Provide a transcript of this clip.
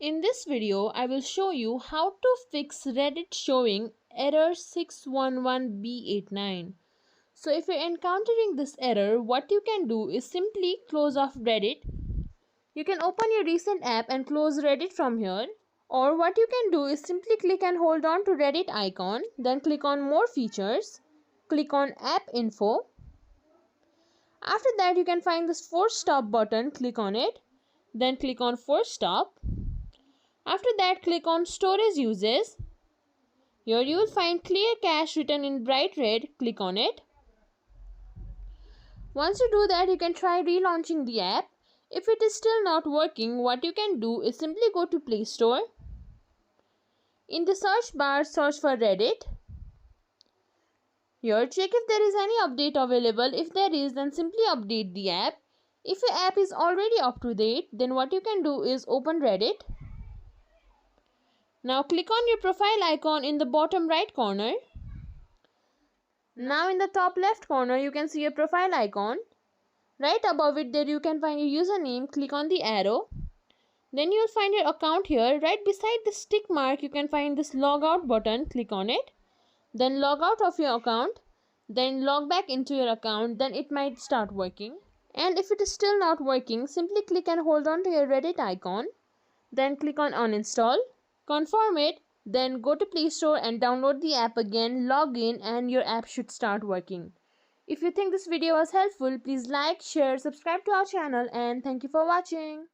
In this video, I will show you how to fix Reddit showing error 611B89. So if you're encountering this error, what you can do is simply close off Reddit. You can open your recent app and close Reddit from here. Or what you can do is simply click and hold on to Reddit icon, then click on more features, click on app info. After that you can find this force stop button, click on it, then click on force stop. After that, click on storage uses. Here you will find clear cache written in bright red. Click on it. Once you do that, you can try relaunching the app. If it is still not working, what you can do is simply go to Play Store. In the search bar, search for Reddit. Here, check if there is any update available. If there is, then simply update the app. If your app is already up to date, then what you can do is open Reddit. Now click on your profile icon in the bottom right corner. Now in the top left corner you can see your profile icon. Right above it there you can find your username. Click on the arrow. Then you will find your account here. Right beside the tick mark you can find this logout button. Click on it. Then log out of your account. Then log back into your account. Then it might start working. And if it is still not working, simply click and hold on to your Reddit icon. Then click on uninstall. Confirm it, then go to Play Store and download the app again, log in and your app should start working. If you think this video was helpful, please like, share, subscribe to our channel and thank you for watching.